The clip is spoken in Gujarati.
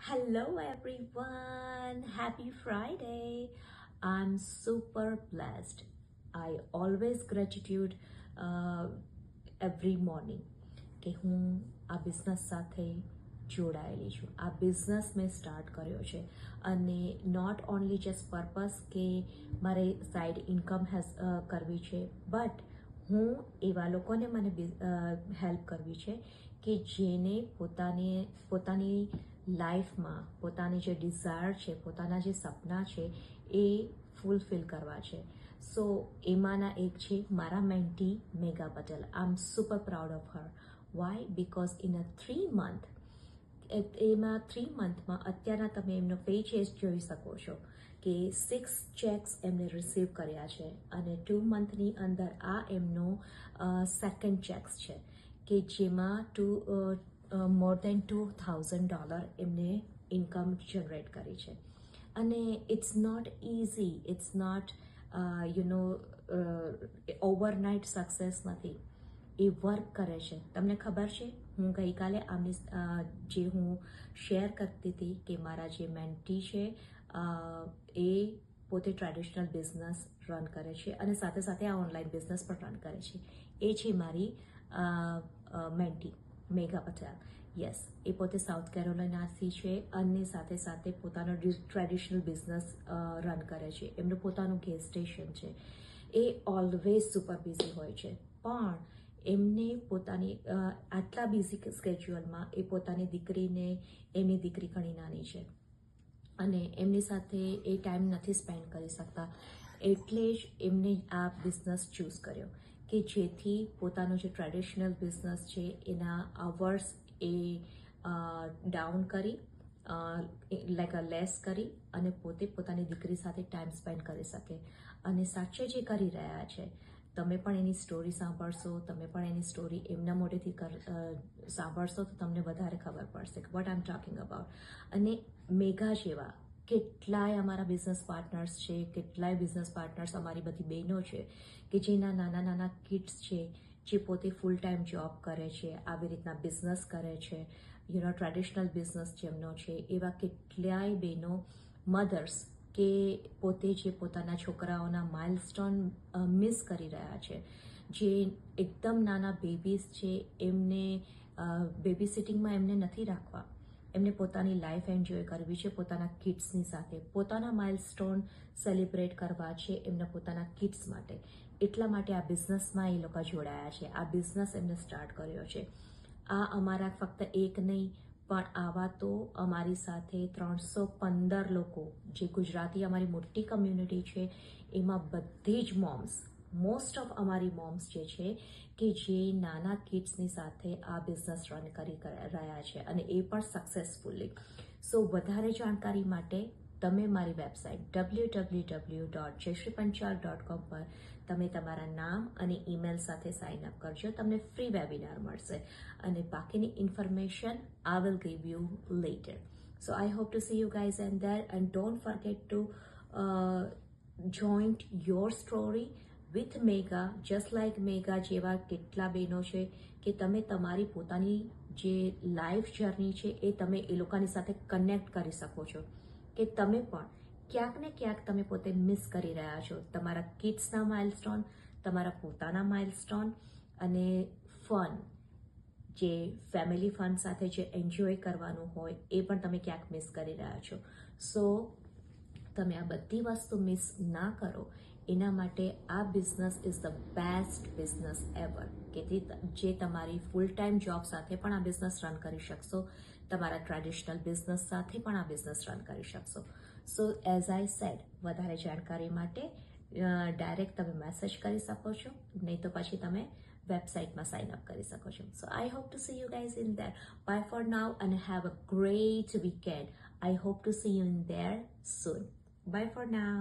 Hello everyone, happy Friday. I'm super blessed. I always gratitude uh, every morning કે હું આ બિઝનેસ સાથે જોડાયેલી છું. આ બિઝનેસ મેં સ્ટાર્ટ કર્યો છે અને નોટ ઓનલી જસ્ટ પર્પસ કે મારે સાઈડ ઇન્કમ કરવી છે, બટ હું એવા લોકોને મને હેલ્પ કરવી છે કે જેને પોતાની લાઈફમાં પોતાની જે ડિઝાયર છે, પોતાના જે સપના છે એ ફૂલફિલ કરવા છે. સો એમાંના એક છે મારા mentee Megha Patel. I am super proud of her. Why? Because in a 3 month, એમાં 3 monthમાં અત્યારના તમે એમનો પેજ જોઈ શકો છો કે 6 ચેક્સ એમને રિસીવ કર્યા છે અને 2 monthની અંદર આ એમનો સેકન્ડ ચેક્સ છે કે જેમાં મોર દેન $2,000 એમને ઇન્કમ જનરેટ કરી છે. અને it's not easy, it's not overnight success નથી. એ વર્ક કરે છે. તમને ખબર છે, હું ગઈકાલે આમની જે હું શેર કરતી હતી કે મારા જે મેન્ટી છે એ પોતે ટ્રેડિશનલ બિઝનેસ રન કરે છે અને સાથે સાથે આ ઓનલાઈન બિઝનેસ પણ રન કરે છે. એ છે મારી મેન્ટી મેગા પટેલ. યસ, એ પોતે સાઉથ કેરોલિનાથી છે અને સાથે સાથે પોતાનો ટ્રેડિશનલ બિઝનેસ રન કરે છે. એમનું પોતાનું ગેસ સ્ટેશન છે. એ ઓલવેઝ સુપર બિઝી હોય છે, પણ એમને પોતાની આટલા બિઝી સ્કેડ્યુલમાં એ પોતાની દીકરીને, એમની દીકરી ઘણી નાની છે અને એમની સાથે એ ટાઈમ નથી સ્પેન્ડ કરી શકતા, એટલે જ એમને આ બિઝનેસ ચૂઝ કર્યો કે જેથી પોતાનો જે ટ્રેડિશનલ બિઝનેસ છે એના અવર્સ એ ડાઉન કરી લાઈક લેસ કરી અને પોતે પોતાની દીકરી સાથે ટાઈમ સ્પેન્ડ કરી શકે. અને સાચે જે કરી રહ્યા છે, તમે પણ એની સ્ટોરી સાંભળશો, તમે પણ એની સ્ટોરી એમના મોઢેથી સાંભળશો તો તમને વધારે ખબર પડશે what I am talking about. અને મેઘા જેવા કેટલાય અમારા બિઝનેસ પાર્ટનર્સ છે, કેટલાય બિઝનેસ પાર્ટનર્સ અમારી બધી બહેનો છે કે જેના નાના નાના કિડ્સ છે, જે પોતે ફૂલ ટાઈમ જોબ કરે છે, આવી રીતના બિઝનેસ કરે છે, ટ્રેડિશનલ બિઝનેસ જેમનો છે. એવા કેટલાય બહેનો મધર્સ કે પોતે જે પોતાના છોકરાઓના માઇલસ્ટોન મિસ કરી રહ્યા છે, જે એકદમ નાના બેબીઝ છે, એમને બેબી સિટિંગમાં એમને નથી રાખવા, એમને પોતાની લાઈફ એન્જોય કરવી છે પોતાના કિડ્સની સાથે, પોતાના માઇલસ્ટોન સેલિબ્રેટ કરવા છે એમના પોતાના કિડ્સ માટે. એટલા માટે આ બિઝનેસમાં એ લોકો જોડાયા છે, આ બિઝનેસ એમને સ્ટાર્ટ કર્યો છે. આ અમારા ફક્ત એક નહીં, પણ આવા તો અમારી સાથે 315 લોકો, જે ગુજરાતી અમારી મોટી કમ્યુનિટી છે, એમાં બધી જ મોમ્સ, મોસ્ટ ઓફ અમારી મોમ્સ જે છે કે જે નાના કિડ્સની સાથે આ બિઝનેસ રન કરી રહ્યા છે અને એ પણ સક્સેસફુલી. સો વધારે જાણકારી માટે તમે મારી વેબસાઇટ www.jayshreepanchal.com પર તમે તમારા નામ અને ઈમેલ સાથે સાઇન અપ કરજો. તમને ફ્રી વેબિનાર મળશે અને બાકીની information I will give you later. So I hope to see you guys in there, and don't forget to join your story with Mega, just like Mega જેવા કેટલા બહેનો છે કે તમે તમારી પોતાની જે લાઈફ જર્ની છે એ તમે એ લોકોની સાથે કનેક્ટ કરી શકો છો કે તમે પણ ક્યાંક ને ક્યાંક તમે પોતે મિસ કરી રહ્યા છો તમારા કિડ્સના માઇલસ્ટોન, તમારા પોતાના માઇલસ્ટોન અને ફન, જે ફેમિલી ફન સાથે જે એન્જોય કરવાનું હોય એ પણ તમે ક્યાંક મિસ કરી રહ્યા છો. સો તમે આ બધી વસ્તુ મિસ ના કરો એના માટે આ business is the best business ever, કે જે તમારી ફૂલ ટાઈમ જોબ સાથે પણ આ બિઝનેસ રન કરી શકશો, તમારા ટ્રેડિશનલ બિઝનેસ સાથે પણ આ બિઝનેસ રન કરી શકશો. સો એઝ આઈ સેડ, વધારે જાણકારી માટે ડાયરેક્ટ તમે મેસેજ કરી શકો છો, નહીં તો પછી તમે વેબસાઇટમાં સાઇન અપ કરી શકો છો. So I hope to see you guys in there. Bye for now and have a great weekend. I hope to see you in there soon. Bye for now.